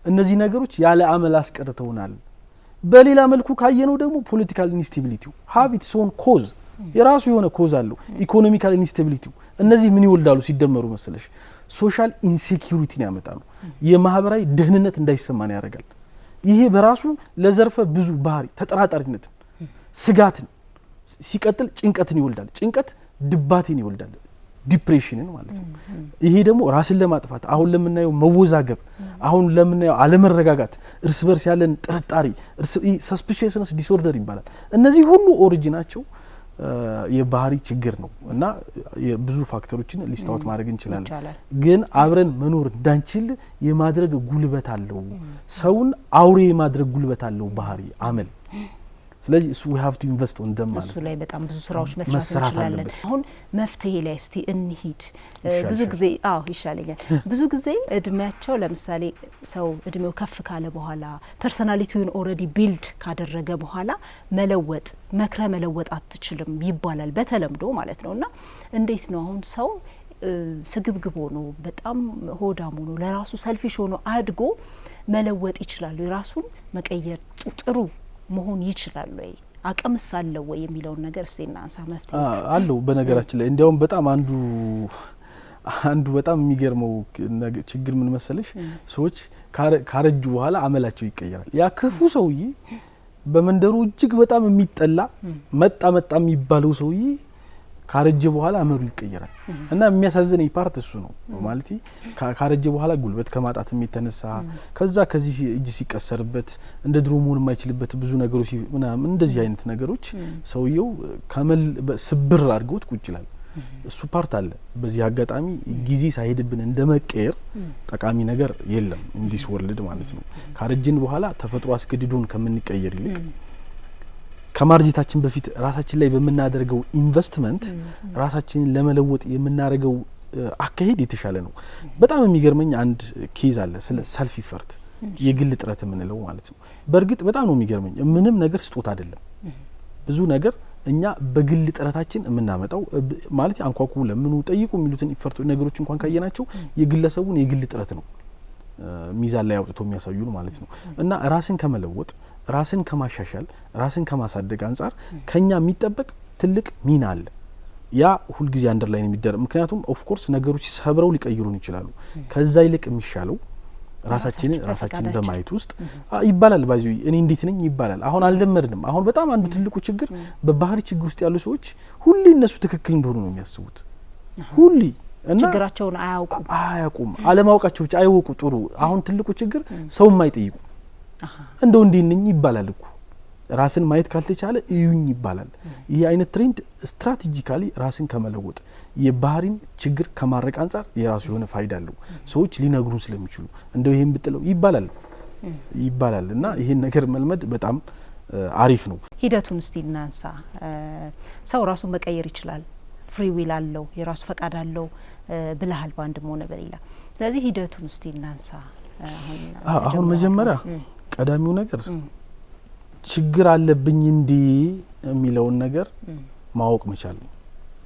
እነዚህ ነገሮች ያለ አመል አስቀርተውናል። በሌላ መልኩ ካየነው ደግሞ ፖለቲካል ኢንስታቢሊቲው ሀቢት ሶን ኮዝ የራሱ የሆነ ኮዝ አለው። ኢኮኖሚካል ኢንስታቢሊቲው እነዚህ ምን ይወልዳሉ ሲደመሩ መሰለሽ ሶሻል ኢንሴኪዩሪቲን ያመጣሉ። የማህበራዊ ደህንነት እንዳይሰማን ያደርጋል። ይሄ በራሱ ለዘርፈ ብዙ ባህሪ ተጠራጣሪነትን፣ ስጋትን ሲቀጥል ጭንቀትን ይወልዳል። ጭንቀት ድባቴን ይወልዳል፣ ዲፕሬሽንን ማለት ነው። ይሄ ደግሞ ራስን ለማጥፋት አሁን ለምናየው መወዛገብ፣ አሁን ለምናየው አለመረጋጋት፣ እርስ በርስ ያለን ጥርጣሬ ሰስፒሺየስነስ ዲስኦርደር ይባላል። እነዚህ ሁሉ ኦሪጂናቸው የባህሪ ችግር ነው እና ብዙ ፋክተሮችን ሊስታውት ማድረግ እንችላለን። ግን አብረን መኖር እንዳንችል የማድረግ ጉልበት አለው። ሰውን አውሬ የማድረግ ጉልበት አለው ባህሪ አመል። ስለዚህ we have to invest on them ማለት እሱ ላይ በጣም ብዙ ስራዎች መስራት እንችላለን። አሁን መፍትሄ ላይ እስቲ እንሂድ። ብዙ ጊዜ ይሻለኛል። ብዙ ጊዜ እድሜያቸው ለምሳሌ ሰው እድሜው ከፍ ካለ በኋላ ፐርሰናሊቲውን ኦሬዲ ቢልድ ካደረገ በኋላ መለወጥ አትችልም ይባላል በተለምዶ ማለት ነውና እንዴት ነው አሁን ሰው ስግብግብ ሆኖ በጣም ሆዳም ሆኖ ለራሱ ሰልፊሽ ሆኖ አድጎ መለወጥ ይችላል? የራሱን መቀየር ጥሩ መሆን ይችላል ወይ? አቅምስ አለው ወይ የሚለውን ነገር እስቲና አንሳ። መፍትሄ አለው። በነገራችን ላይ እንዲያውም በጣም አንዱ በጣም የሚገርመው ችግር ምን መሰለሽ ሰዎች ካረጁ በኋላ አመላቸው ይቀየራል። ያ ክፉ ሰውዬ በመንደሩ እጅግ በጣም የሚጠላ መጣ የሚባለው ሰውዬ ካረጀ በኋላ አመሩ ይቀየራል። እና የሚያሳዝነኝ ፓርት እሱ ነው ማለት ካረጀ በኋላ ጉልበት ከማጣት የሚተነሳ ከዚህ እጅ ሲቀሰርበት እንደ ድሮ መሆን የማይችልበት ብዙ ነገሮች ምናምን እንደዚህ አይነት ነገሮች ሰውየው ከመል ስብር አድርገውት ቁጭ ይላል። እሱ ፓርት አለ። በዚህ አጋጣሚ ጊዜ ሳይሄድብን እንደመቀየር ጠቃሚ ነገር የለም እንዲስ ወርልድ ማለት ነው። ካረጀን በኋላ ተፈጥሮ አስገድዶን ከምንቀየር ይልቅ ከማርጂታችን በፊት ራሳችን ላይ በመናደርገው ኢንቨስትመንት ራሳችንን ለመለወጥ የምናደርገው አካሄድ የተሻለ ነው። በጣም የሚገርመኝ አንድ ኬዝ አለ ስለ ሰልፍ ኢፈርት የግል ጥረት የምንለው ማለት ነው። በእርግጥ በጣም ነው የሚገርመኝ። ምንም ነገር ስጦታ አይደለም። ብዙ ነገር እኛ በግል ጥረታችን የምናመጣው ማለት አንኳኩ ለምኑ ጠይቁ የሚሉትን ኢፈርት ነገሮች እንኳን ካየናቸው የግለሰቡን የግል ጥረት ነው ሚዛን ላይ አውጥቶ የሚያሳዩን ማለት ነው። እና ራስን ከመለወጥ ራስን ከማሻሻል ራስን ከማሳደግ አንፃር ከኛ የሚጠበቅ ትልቅ ሚና አለ። ያ ሁሉ ጊዜ አንደርላይን የሚደረግ ምክንያቱም ኦፍ ኮርስ ነገሮች ሰብረው ሊቀይሩን ይችላሉ። ከዛ ይልቅ የሚሻለው ራሳችንን በማየት ውስጥ ይባላል ባይዙ እኔ እንዴት ነኝ ይባላል አሁን አልለመድንም አሁን በጣም አንዱ ትልቁ ችግር በባህሪ ችግር ውስጥ ያሉ ሰዎች ሁሉ እነሱ ትክክል እንደሆኑ ነው የሚያስቡት ሁሉ እና ችግራቸውን አያውቁም አለማወቃቸው ብቻ አይወቁ ጥሩ አሁን ትልቁ ችግር ሰው የማይጠይቁ እንደው እንዴት ነኝ ይባላል እኮ ራስን ማየት ካልተቻለ እዩኝ ይባላል ይሄ አይነት ትሬንድ ስትራቴጂካሊ ራስን ከመለወጥ የባህሪን ችግር ከማረቅ አንፃር የራሱ የሆነ ፋይዳ አለው ሰዎች ሊነግሩን ስለሚችሉ እንደው ይሄን ብትለው ይባላል እና ይሄን ነገር መልመድ በጣም አሪፍ ነው ሂደቱን እስቲ እናንሳ ሰው ራሱን መቀየር ይችላል ፍሪ ዊል አለው የራሱ ፈቃድ አለው ብለሃል ባንድም ሆነ በሌላ ስለዚህ ሂደቱን እስቲ እናንሳ አሁን መጀመሪያ ቀዳሚው ነገር ችግር አለብኝ እንዴ የሚለውን ነገር ማወቅ መቻል ነው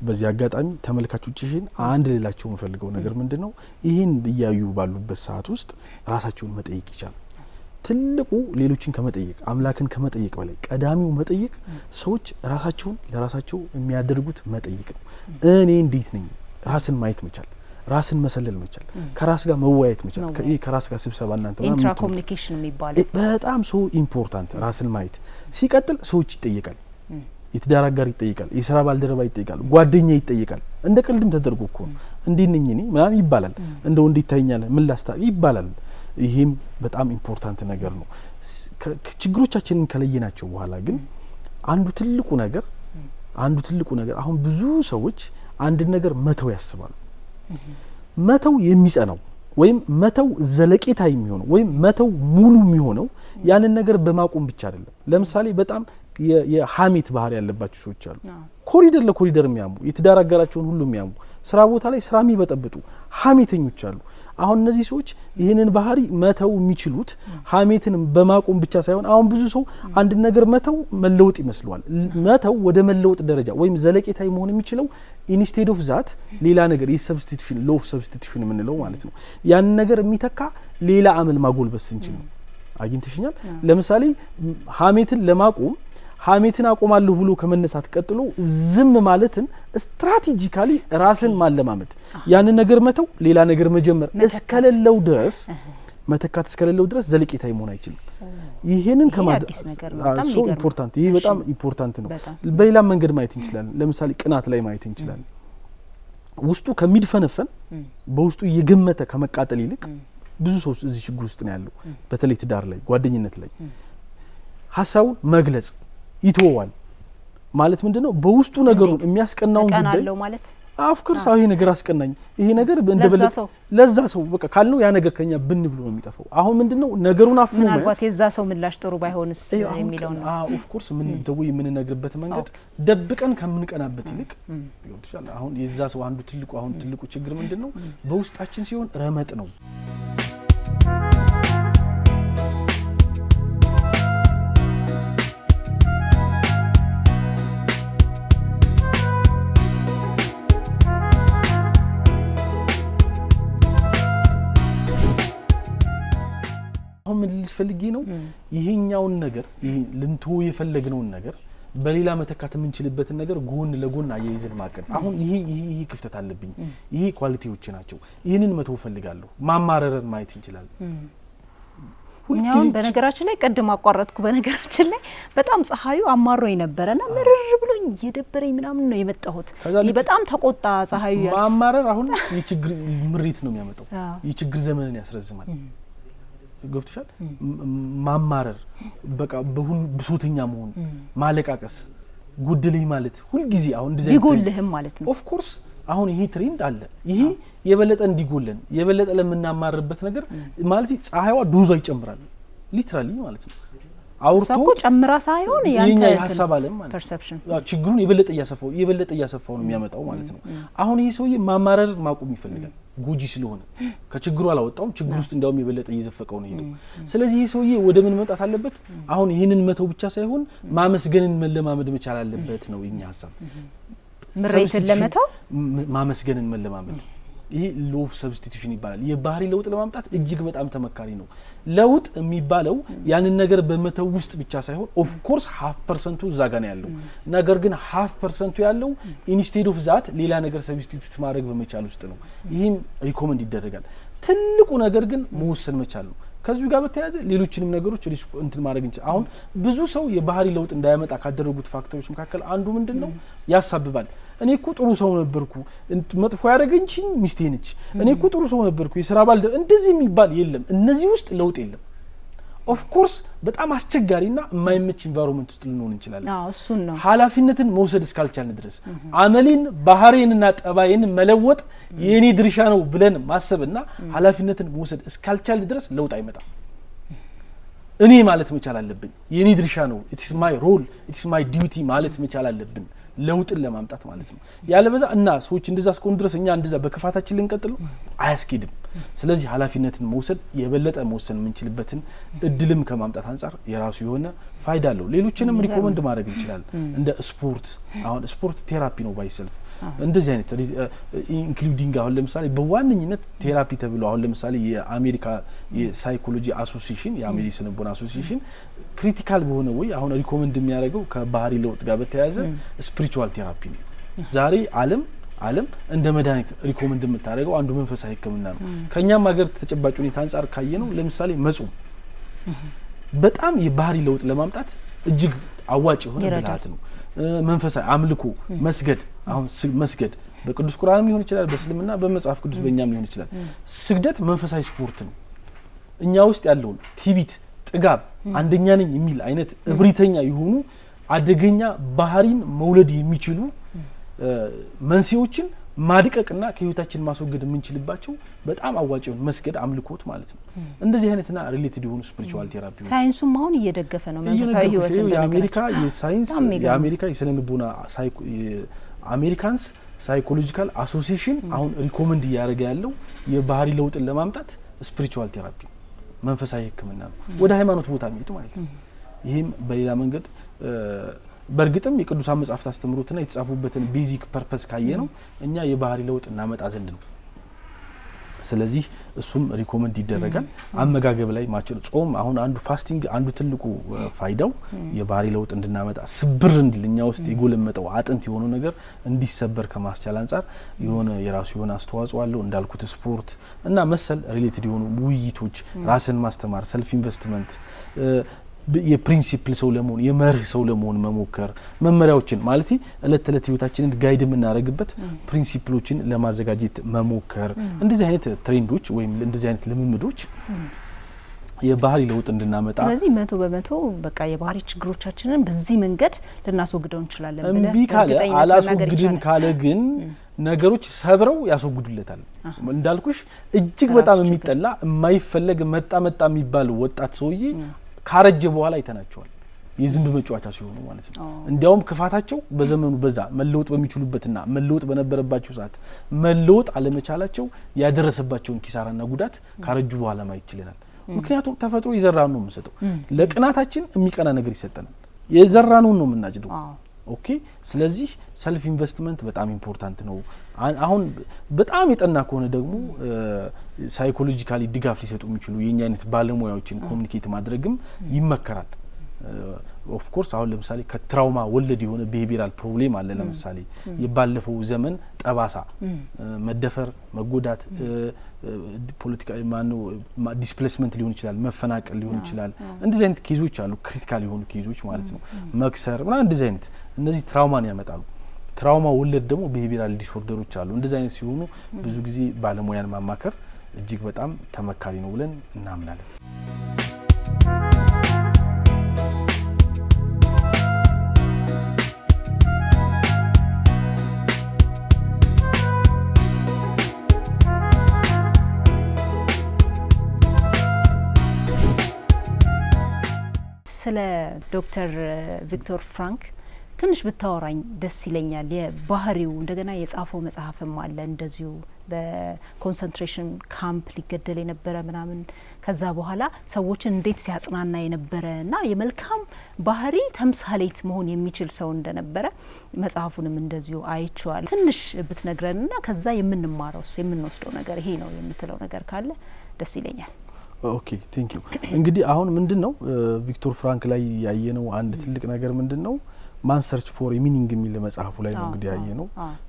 በዚህ አጋጣሚ ተመልካቾችሽን አንድ ሌላቸው መፈልገው ነገር ምንድነው ይሄን በያዩ ባሉበት ሰዓት ውስጥ ራሳቸውን መጠየቅ ይቻላል ትልቁ ሌሎችን ከመጠየቅ አምላክን ከመጠየቅ በላይ ቀዳሚው መጠየቅ ሰዎች ራሳቸውን ለራሳቸው የሚያደርጉት መጠየቅ ነው እኔ እንዴት ነኝ ራስን ማየት መቻል ራስን መሰለል መቻል ከራስ ጋር መወያየት መቻል ከራስ ጋር ስብሰባ እናንተ ማለት ኢንትራ ኮሙኒኬሽን የሚባለው በጣም ሶ ኢምፖርታንት ራስን ማየት ሲቀጥል ሰዎች ይጠየቃል የትዳር አጋር ይጠየቃል የሥራ ባልደረባ ይጠየቃል ጓደኛ ይጠየቃል እንደ ቀልድም ተደርጎ እኮ እንዴት ነኝ እኔ ምናምን ይባላል እንደው እንዴት ታይኛለህ ምን ላስታ ይባላል ይሄም በጣም ኢምፖርታንት ነገር ነው ችግሮቻችንን ከለየናቸው በኋላ ግን አንዱ ትልቁ ነገር አሁን ብዙ ሰዎች አንድ ነገር መተው ያስባሉ መተው የሚጸናው ወይም መተው ዘለቄታ የሚሆነው ወይም መተው ሙሉ የሚሆነው ያንን ነገር በማቆም ብቻ አይደለም ለምሳሌ በጣም የሐሜት ባህሪ ያለባቸው ሰዎች አሉ ኮሪደር ለኮሪደር የሚያሙ የትዳር አጋራቸውን ሁሉ የሚያሙ ስራ ቦታ ላይ ስራ የሚበጠብጡ ሐሜተኞች አሉ አሁን እነዚህ ሰዎች ይሄንን ባህሪ መተው የሚችሉት ሐሜትን በማቆም ብቻ ሳይሆን አሁን ብዙ ሰው አንድ ነገር መተው መለወጥ ይመስለዋል መተው ወደ መለወጥ ደረጃ ወይም ዘለቄታዊ መሆን የሚችለው ኢንስቴድ ኦፍ ዛት ሌላ ነገር የሰብስቲቱሽን ሎ ኦፍ ሰብስቲቱሽን የምንለው ማለት ነው ያን ነገር የሚተካ ሌላ አመል ማጎልበስ እንችል ነው አግኝተሽኛል ለምሳሌ ሐሜትን ለማቆም ሐሜትን አቆማለሁ ብሎ ከመነሳት ቀጥሎ ዝም ማለትን ስትራቴጂካሊ ራስን ማለማመድ ያን ነገር መተው ሌላ ነገር መጀመር እስከሌለው ድረስ መተካት እስከሌለው ድረስ ዘለቄታዊ መሆን አይችልም ይሄንን ከማድረግ ሶ ኢምፖርታንት ይሄ በጣም ኢምፖርታንት ነው በሌላ መንገድ ማየት እንችላለን ለምሳሌ ቅናት ላይ ማየት እንችላለን ውስጡ ከሚድፈነፈን በውስጡ የገመተ ከመቃጠል ይልቅ ብዙ ሰው እዚህ ችግር ውስጥ ነው ያለው በተለይ ትዳር ላይ ጓደኝነት ላይ ሐሳቡን መግለጽ ይተዋል ማለት ምንድነው በውስጡ ነገሩን የሚያስቀናውን ጉዳይ ነው ማለት አፍኮርስ ይሄ ነገር አስቀናኝ ይሄ ነገር ለዛ ሰው በቃ ካልነው ያ ነገር ከኛ ብን ብሎ ነው የሚጠፋው አሁን ምንድነው ነገሩን አፍኖ ማለት ምናልባት የዛ ሰው ምላሽ ጥሩ ባይሆንስ የሚለው ነው ኦፍኮርስ ምን ደውይ ምን ነገርበት መንገድ ደብቀን ከምንቀናበት ይልቅ ይወጥሻል አሁን የዛ ሰው አንዱ ትልቁ ችግር ምንድነው በውስጣችን ሲሆን ረመጥ ነው ምን ልፈልጊ ነው ይሄኛውን ነገር ይሄ ልንቶ የፈለግነውን ነገር በሌላ መተካት የምንችልበትን ነገር ጎን ለጎን አያይዘን ማቀድ አሁን ይሄ ክፍተት አለብኝ ይሄ ኳሊቲዎች ናቸው ይሄንን መተው ፈልጋለሁ ማማረርን ማየት እንችላለን ሁሉም በነገራችን ላይ ቀድም አቋረጥኩ በነገራችን ላይ በጣም ፀሐዩ አማሮኝ ነበርና ምርር ብሎኝ የደበረኝ ምናምን ነው የመጣሁት በጣም ተቆጣ ፀሐዩ ማማረር አሁን የችግር ምሪት ነው የሚያመጣው የችግር ዘመንን ያስረዝማል ገብቶሻል ማማረር በቃ በሁሉ ብሶተኛ መሆን ማለቃቀስ ጉድልኝ ማለት ሁሉ ጊዜ አሁን እንደዚህ ይጎልህም ማለት ነው ኦፍ ኮርስ አሁን ይሄ ትሬንድ አለ ይሄ የበለጠ እንዲጎለን የበለጠ ለምናማርበት ነገር ማለት ፀሐይዋ ዶዟ ይጨምራል ሊትራሊ ማለት ነው አውርቶ ጨምራ ሳይሆን ያንተ ሐሳብ አለም ማለት ፐርሰፕሽን ችግሩን የበለጠ እያሰፋው ነው የሚያመጣው ማለት ነው አሁን ይሄ ሰውዬ ማማረር ማቆም ይፈልጋል ጉጂ ስለሆነ ከችግሩ አላወጣውም ችግሩ ውስጥ እንዳውም የበለጠ እየዘፈቀው ነው ይሄው ስለዚህ ይሄ ሰውዬ ወደ ምን መጣት አለበት አሁን ይሄንን መተው ብቻ ሳይሆን ማመስገንን መለማመድ መቻል አለበት ነው የኛ ሐሳብ ምሬትን ለመተው ማመስገንን መለማመድ ይሄ ሎው ሰብስቲቱሽን ይባላል። የባህሪ ለውጥ ለማምጣት እጅግ በጣም ተመካሪ ነው። ለውጥ የሚባለው ያንን ነገር በመተው ውስጥ ብቻ ሳይሆን ኦፍ ኮርስ 50% እዛ ጋር ነው ያለው። ነገር ግን 50% ያለው ኢንስቴድ ኦፍ ዛት ሌላ ነገር ሰብስቲቱት ማድረግ በመቻል ውስጥ ነው። ይሄም ሪኮመንድ ይደረጋል። ትልቁ ነገር ግን መወሰን መቻል ነው። ከዚሁ ጋር በተያያዘ ሌሎችንም ነገሮች እንትን ማድረግ እንችላለን። አሁን ብዙ ሰው የባህሪ ለውጥ እንዳያመጣ ካደረጉት ፋክተሮች መካከል አንዱ ምንድነው? ያሳብባል። እኔ እኮ ጥሩ ሰው ነበርኩ፣ መጥፎ ያደረገኝኝ ሚስቴ ነች። እኔ እኮ ጥሩ ሰው ነበርኩ፣ የሥራ ባልደረባ እንደዚህ የሚባል የለም። እነዚህ ውስጥ ለውጥ የለም። ኦፍ ኮርስ በጣም አስቸጋሪና የማይመች ኢንቫይሮንመንት ውስጥ ልንሆን እንችላለን። እሱን ነው ኃላፊነትን መውሰድ እስካልቻልን ድረስ አመሌን ባህሪዬንና ጠባዬን መለወጥ የኔ ድርሻ ነው ብለን ማሰብና ኃላፊነትን መውሰድ እስካልቻልን ድረስ ለውጥ አይመጣም። እኔ ማለት መቻል አለብን። የኔ ድርሻ ነው፣ ኢትስ ማይ ሮል፣ ኢትስ ማይ ዲዩቲ ማለት መቻል አለብን ለውጥን ለማምጣት ማለት ነው። ያለበዛ እና ሰዎች እንደዛ እስከሆኑ ድረስ እኛ እንደዛ በክፋታችን ልንቀጥል አያስኬድም። ስለዚህ ኃላፊነትን መውሰድ የበለጠ መወሰን የምንችልበትን እድልም ከማምጣት አንፃር የራሱ የሆነ ፋይዳ አለው። ሌሎችንም ሪኮመንድ ማድረግ እንችላለን። እንደ ስፖርት፣ አሁን ስፖርት ቴራፒ ነው ባይሰልፍ እንደዚህ አይነት ኢንክሉዲንግ አሁን ለምሳሌ በዋነኝነት ቴራፒ ተብሎ አሁን ለምሳሌ የአሜሪካ የሳይኮሎጂ አሶሲዬሽን የአሜሪካ ስነልቦና አሶሲዬሽን ክሪቲካል በሆነ ወይ አሁን ሪኮመንድ የሚያደርገው ከባህሪ ለውጥ ጋር በተያያዘ ስፒሪቹዋል ቴራፒ ነው። ዛሬ ዓለም እንደ መድኃኒት ሪኮመንድ የምታደርገው አንዱ መንፈሳዊ ሕክምና ነው። ከኛም ሀገር ተጨባጭ ሁኔታ አንፃር ካየነው ለምሳሌ መጾም በጣም የባህሪ ለውጥ ለማምጣት እጅግ አዋጭ የሆነ ብልሃት ነው። መንፈሳዊ አምልኮ መስገድ፣ አሁን መስገድ በቅዱስ ቁርአንም ሊሆን ይችላል፣ በእስልምና በመጽሐፍ ቅዱስ በእኛም ሊሆን ይችላል። ስግደት መንፈሳዊ ስፖርት ነው። እኛ ውስጥ ያለውን ትዕቢት፣ ጥጋብ፣ አንደኛ ነኝ የሚል አይነት እብሪተኛ የሆኑ አደገኛ ባህሪን መውለድ የሚችሉ መንስኤዎችን ማድቀቅና ከህይወታችን ማስወገድ የምንችልባቸው በጣም አዋጭ የሆነ መስገድ፣ አምልኮት ማለት ነው። እንደዚህ አይነትና ሪሌትድ የሆኑ ስፒሪቹዋል ቴራፒዎች ሳይንሱም አሁን እየደገፈ ነው መንፈሳዊ ህይወትን። የአሜሪካ የሳይንስ የአሜሪካ የስነልቦና አሜሪካንስ ሳይኮሎጂካል አሶሲዬሽን አሁን ሪኮመንድ እያደረገ ያለው የባህሪ ለውጥን ለማምጣት ስፒሪቹዋል ቴራፒ መንፈሳዊ ሕክምና ነው። ወደ ሃይማኖት ቦታ የሚሄድ ማለት ነው። ይሄም በሌላ መንገድ በእርግጥም የቅዱሳን መጻሕፍት አስተምሮትና የተጻፉበትን ቤዚክ ፐርፐስ ካየ ነው እኛ የባህሪ ለውጥ እናመጣ ዘንድ ነው። ስለዚህ እሱም ሪኮመንድ ይደረጋል። አመጋገብ ላይ ማችል ጾም አሁን አንዱ ፋስቲንግ አንዱ ትልቁ ፋይዳው የባህሪ ለውጥ እንድናመጣ ስብር እንድልኛ ውስጥ የጎለመጠው አጥንት የሆነው ነገር እንዲሰበር ከማስቻል አንፃር የሆነ የራሱ የሆነ አስተዋጽኦ አለው። እንዳልኩት ስፖርት እና መሰል ሪሌትድ የሆኑ ውይይቶች፣ ራስን ማስተማር፣ ሰልፍ ኢንቨስትመንት፣ የፕሪንሲፕል ሰው ለመሆን የመርህ ሰው ለመሆን መሞከር፣ መመሪያዎችን ማለት እለት ተለት ህይወታችንን ጋይድ የምናደርግበት ፕሪንሲፕሎችን ለማዘጋጀት መሞከር፣ እንደዚህ አይነት ትሬንዶች ወይም እንደዚህ አይነት ልምምዶች የባህሪ ለውጥ እንድናመጣ ስለዚህ 100% በቃ የባህሪ ችግሮቻችንን በዚህ መንገድ ልናስወግደው እንችላለን ብለ እምቢ ካለ አላስወግድም ካለ ግን ነገሮች ሰብረው ያስወግዱለታል። እንዳልኩሽ እጅግ በጣም የሚጠላ የማይፈለግ መጣ የሚባል ወጣት ሰውዬ ካረጀ በኋላ አይተናቸዋል የዝንብ መጫወቻ ሲሆኑ ማለት ነው። እንዲያውም ክፋታቸው በዘመኑ በዛ መለወጥ በሚችሉበትና መለወጥ በነበረባቸው ሰዓት መለወጥ አለመቻላቸው ያደረሰባቸውን ኪሳራና ጉዳት ካረጁ በኋላ ማየት ይችላል። ምክንያቱም ተፈጥሮ የዘራነው ነው የምንሰጠው። ለቅናታችን የሚቀና ነገር ይሰጠናል፣ የዘራነው ነው የምናጭደው። ኦኬ። ስለዚህ ሰልፍ ኢንቨስትመንት በጣም ኢምፖርታንት ነው። አሁን በጣም የጠና ከሆነ ደግሞ ሳይኮሎጂካሊ ድጋፍ ሊሰጡ የሚችሉ የኛ አይነት ባለሙያዎችን ኮሙኒኬት ማድረግም ይመከራል። ኦፍ ኮርስ አሁን ለምሳሌ ከትራውማ ወለድ የሆነ ቢሄቪራል ፕሮብሌም አለ። ለምሳሌ የባለፈው ዘመን ጠባሳ፣ መደፈር፣ መጎዳት፣ ፖለቲካ ዲስፕሌስመንት ሊሆን ይችላል፣ መፈናቀል ሊሆን ይችላል። እንደዚህ አይነት ኬዞች አሉ፣ ክሪቲካል የሆኑ ኬዞች ማለት ነው። መክሰር እና እንደዚህ አይነት እነዚህ ትራውማን ያመጣሉ። ትራውማ ወለድ ደግሞ ቢሄቪራል ዲስኦርደሮች አሉ። እንደዚህ አይነት ሲሆኑ ብዙ ጊዜ ባለሙያን ማማከር እጅግ በጣም ተመካሪ ነው ብለን እናምናለን። ስለ ዶክተር ቪክቶር ፍራንክ ትንሽ ብታወራኝ ደስ ይለኛል። የባህሪው እንደገና የጻፈው መጽሐፍም አለ እንደዚሁ በኮንሰንትሬሽን ካምፕ ሊገደል የነበረ ምናምን ከዛ በኋላ ሰዎችን እንዴት ሲያጽናና የነበረና የመልካም ባህሪ ተምሳሌት መሆን የሚችል ሰው እንደነበረ መጽሐፉንም እንደዚሁ አይቼዋለሁ። ትንሽ ብትነግረንና ከዛ የምንማረውስ የምንወስደው ነገር ይሄ ነው የምትለው ነገር ካለ ደስ ይለኛል። ኦኬ ቴንክ ዩ። እንግዲህ አሁን ምንድነው ቪክቶር ፍራንክ ላይ ያየነው አንድ ትልቅ ነገር ምንድነው ማን ሰርች ፎር ሚኒንግ የሚል መጽሐፉ ላይ ነው እንግዲህ ያየነው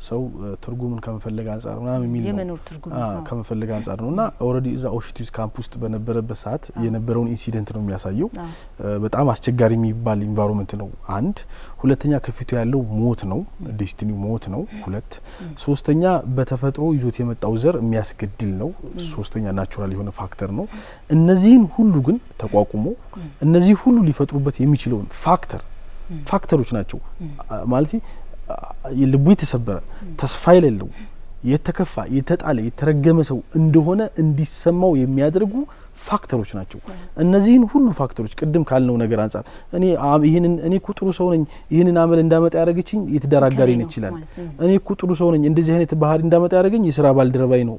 ሰው ትርጉምን ከመፈለግ አንጻር ምናምን የሚል የመኖር ትርጉም ከመፈለግ አንጻር ነውና ኦሬዲ እዛ ኦሽቲዝ ካምፕ ውስጥ በነበረበት ሰዓት የነበረውን ኢንሲደንት ነው የሚያሳየው። በጣም አስቸጋሪ የሚባል ኢንቫይሮንመንት ነው አንድ። ሁለተኛ ከፊቱ ያለው ሞት ነው፣ ዴስቲኒው ሞት ነው ሁለት። ሶስተኛ በተፈጥሮ ይዞት የመጣው ዘር የሚያስገድል ነው ሶስተኛ ናቹራል የሆነ ፋክተር ነው። እነዚህን ሁሉ ግን ተቋቁሞ እነዚህ ሁሉ ሊፈጥሩበት የሚችለውን ፋክተሮች ናቸው ማለት ልቡ የተሰበረ ተስፋ የሌለው የተከፋ የተጣለ የተረገመ ሰው እንደሆነ እንዲሰማው የሚያደርጉ ፋክተሮች ናቸው። እነዚህን ሁሉ ፋክተሮች ቅድም ካልነው ነገር አንጻር እኔ እኮ ጥሩ ሰው ነኝ ይሄንን አመል እንዳመጣ ያደረገችኝ የተዳራጋሪ ነች ይችላል። እኔ እኮ ጥሩ ሰው ነኝ እንደዚህ አይነት ባህሪ እንዳመጣ ያደረገኝ የሥራ ባልደረባይ ነው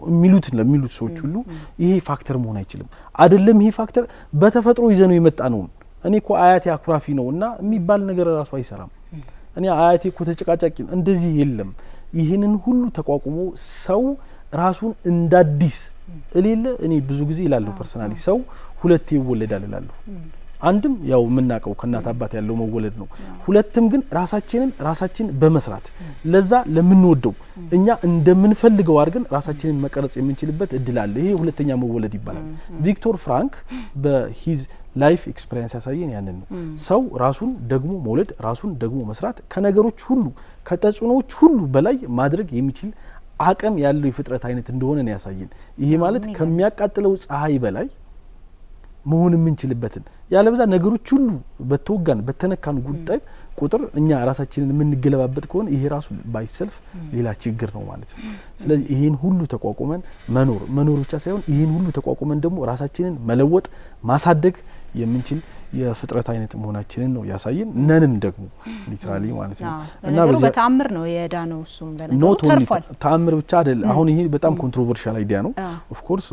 ለሚሉት ሰዎች ሁሉ ይሄ ፋክተር መሆን አይችልም። አይደለም ይሄ ፋክተር በተፈጥሮ ይዘነው የመጣ ነው። እኔ እኮ አያቴ አኩራፊ ነው እና የሚባል ነገር ራሱ አይሰራም። እኔ አያቴ እኮ ተጨቃጫቂ እንደዚህ የለም። ይህንን ሁሉ ተቋቁሞ ሰው ራሱን እንዳዲስ እኔ ብዙ ጊዜ ይላል ፐርሰናሊ ሰው ሁለቴ ይወለዳል ይላል። አንድም ያው የምናቀው ከእናት አባት ያለው መወለድ ነው። ሁለትም ግን ራሳችን በመስራት ለዛ ለምንወደው እኛ እንደምንፈልገው አድርገን ራሳችንን መቀረጽ የምንችልበት እድል አለ። ይሄ ሁለተኛ መወለድ ይባላል። ቪክቶር ፍራንክ በሂዝ ላይፍ ኤክስፒሪየንስ ያሳየን ያንን ነው። ሰው ራሱን ደግሞ መውለድ ራሱን ደግሞ መስራት ከነገሮች ሁሉ ከተጽዕኖዎች ሁሉ በላይ ማድረግ የሚችል አቅም ያለው የፍጥረት አይነት እንደሆነ ነው ያሳየን። ይሄ ማለት ከሚያቃጥለው ፀሐይ በላይ መሆን የምንችልበትን ያለበዛ ነገሮች ሁሉ በተወጋን በተነካን ጉዳይ ቁጥር እኛ ራሳችንን የምንገለባበት ከሆነ ይሄ ራሱ ባይሰልፍ ሌላ ችግር ነው ማለት ነው። ስለዚህ ይሄን ሁሉ ተቋቁመን መኖር ብቻ ሳይሆን ይሄን ሁሉ ተቋቁመን ደግሞ ራሳችንን መለወጥ ማሳደግ የምንችል የፍጥረት አይነት መሆናችንን ነው ያሳየን። ነንም ደግሞ ሊትራሊ ማለት ነው እና በተአምር ነው የዳነው እሱም ለነገሩ ተርፏል። ተአምር ብቻ አይደለም። አሁን ይሄ በጣም ኮንትሮቨርሻል አይዲያ ነው። ኦፍ ኮርስ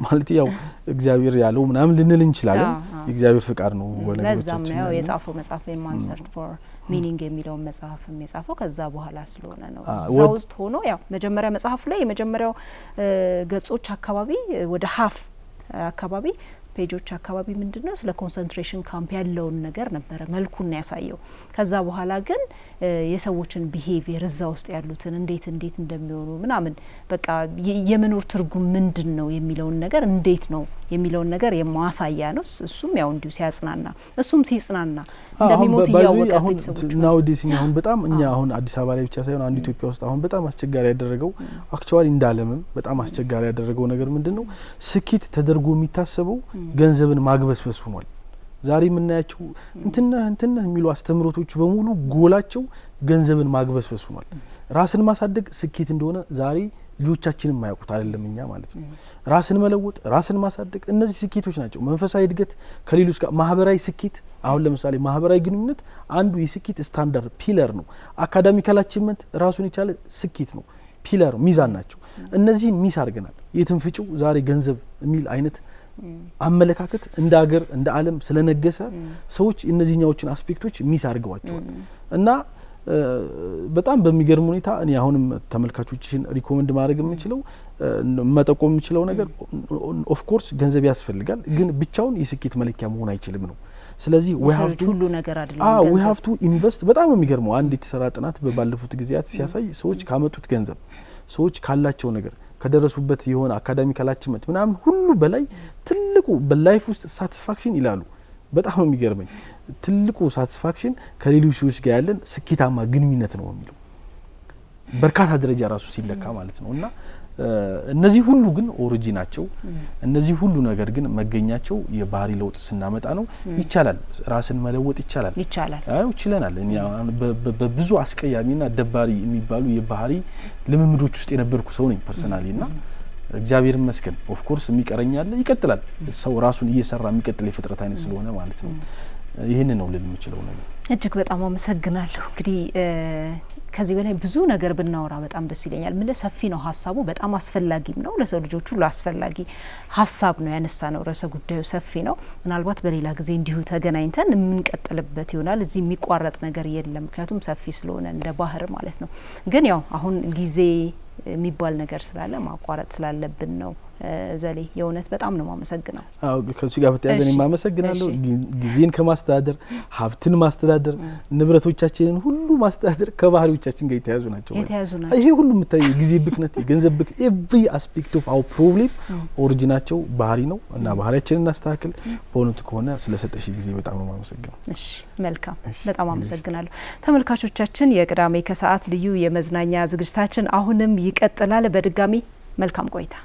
ማለት ያው እግዚአብሔር ያለው ምናምን ልንል እንችላለን። የእግዚአብሔር ፍቃድ ነው ወለነገሮቻችን ነው የጻፈው መጽሐፍ ማን ሰርች ፎር ሚኒንግ የሚለው መጽሐፍም የጻፈው ከዛ በኋላ ስለሆነ ነው። እዛው ውስጥ ሆኖ ያው መጀመሪያ መጽሐፉ ላይ የመጀመሪያው ገጾች አካባቢ ወደ ሀፍ አካባቢ ፔጆች አካባቢ ምንድነው ስለ ኮንሰንትሬሽን ካምፕ ያለውን ነገር ነበር መልኩን ያሳየው። ከዛ በኋላ ግን የሰዎችን ቢሄቪየር እዛ ውስጥ ያሉትን እንዴት እንደሚሆኑ ምናምን በቃ የመኖር ትርጉም ምንድነው የሚለውን ነገር እንዴት ነው የሚለውን ነገር የማሳያ ነው። እሱም ያው እንዲሁ ሲያጽናና እሱም ሲጽናና እንደሚሞት ያወቀ ቤተሰቦች ነው ዲሲኝ አሁን በጣም እኛ አሁን አዲስ አበባ ላይ ብቻ ሳይሆን አንድ ኢትዮጵያ ውስጥ አሁን በጣም አስቸጋሪ ያደረገው አክቹአሊ እንዳለምም በጣም አስቸጋሪ ያደረገው ነገር ምንድነው ስኬት ተደርጎ የሚታሰበው ገንዘብን ማግበስበስ ሆኗል። ዛሬ የምናያቸው እንትና የሚሉ አስተምሮቶች በሙሉ ጎላቸው ገንዘብን ማግበስበስ ሆኗል። ራስን ማሳደግ ስኬት እንደሆነ ዛሬ ልጆቻችንን ማያውቁት አይደለም እኛ ማለት ነው። ራስን መለወጥ ራስን ማሳደግ እነዚህ ስኬቶች ናቸው። መንፈሳዊ እድገት ከሌሎች ጋር ማህበራዊ ስኬት አሁን ለምሳሌ ማህበራዊ ግንኙነት አንዱ የስኬት ስታንዳርድ ፒለር ነው። አካዳሚካል አቺቭመንት ራሱን የቻለ ስኬት ነው። ፒለር ሚዛን ናቸው። እነዚህን ሚስ አድርገናል። የትንፍጭው ዛሬ ገንዘብ የሚል አይነት አመለካከት እንደ ሀገር እንደ ዓለም ስለነገሰ ሰዎች እነዚህኛዎችን አስፔክቶች ሚስ አድርገዋቸዋል እና በጣም በሚገርም ሁኔታ እኔ አሁንም ተመልካቾችን ሪኮመንድ ማድረግ የምችለው መጠቆም የምችለው ነገር ኦፍ ኮርስ ገንዘብ ያስፈልጋል፣ ግን ብቻውን የስኬት መለኪያ መሆን አይችልም ነው። ስለዚህ ሁሉ ነገር አይደለም we have to invest። በጣም የሚገርመው አንድ የተሰራ ጥናት በባለፉት ጊዜያት ሲያሳይ ሰዎች ካመጡት ገንዘብ ሰዎች ካላቸው ነገር ከደረሱበት የሆነ አካዳሚካል አቺቭመንት ምናምን ሁሉ በላይ ትልቁ በላይፍ ውስጥ ሳቲስፋክሽን ይላሉ። በጣም የሚገርመኝ ትልቁ ሳቲስፋክሽን ከሌሎች ሰዎች ጋር ያለን ስኬታማ ግንኙነት ነው የሚለው በርካታ ደረጃ ራሱ ሲለካ ማለት ነው። እና እነዚህ ሁሉ ግን ኦሪጂናቸው እነዚህ ሁሉ ነገር ግን መገኛቸው የባህሪ ለውጥ ስናመጣ ነው። ይቻላል፣ ራስን መለወጥ ይቻላል። አዎ ይችላል። እኛ በብዙ አስቀያሚና ደባሪ የሚባሉ የባህሪ ልምምዶች ውስጥ የነበርኩ ሰው ነኝ ፐርሰናሊ እና እግዚአብሔር ይመስገን ኦፍ ኮርስ የሚቀረኛል ይቀጥላል። ሰው ራሱን እየሰራ የሚቀጥል የፍጥረት አይነት ስለሆነ ማለት ነው። ይሄን ነው ልል የምችለው ነገር። እጅግ በጣም አመሰግናለሁ። እንግዲህ ከዚህ በላይ ብዙ ነገር ብናወራ በጣም ደስ ይለኛል። ምን ሰፊ ነው ሀሳቡ፣ በጣም አስፈላጊም ነው። ለሰው ልጆች ሁሉ አስፈላጊ ሀሳብ ነው ያነሳ ነው። ርዕሰ ጉዳዩ ሰፊ ነው። ምናልባት በሌላ ጊዜ እንዲሁ ተገናኝተን የምንቀጥልበት ይሆናል። እዚህ የሚቋረጥ ነገር የለም፣ ምክንያቱም ሰፊ ስለሆነ እንደ ባህር ማለት ነው። ግን ያው አሁን ጊዜ የሚባል ነገር ስላለ ማቋረጥ ስላለብን ነው። ዘሌ የእውነት በጣም ነው ማመሰግነው። አው ከዚህ ጋር በተያያዘ እኔ ማመሰግናለሁ። ጊዜን ከማስተዳደር ሀብትን ማስተዳደር ንብረቶቻችንን ሁሉ ማስተዳደር ከባህሪዎቻችን ጋር የተያዙ ናቸው። ይሄ ሁሉ የምታየው ጊዜ ብክነት፣ የገንዘብ ብክነት ኤቭሪ አስፔክት ኦፍ አወር ፕሮብሌም ኦሪጂናቸው ባህሪ ነው እና ባህሪያችንን እናስተካክል። በእውነቱ ከሆነ ስለሰጠሽ ጊዜ በጣም ነው ማመሰግነው። እሺ መልካም፣ በጣም አመሰግናለሁ። ተመልካቾቻችን የቅዳሜ ከሰዓት ልዩ የመዝናኛ ዝግጅታችን አሁንም ይቀጥላል። በድጋሚ መልካም ቆይታ።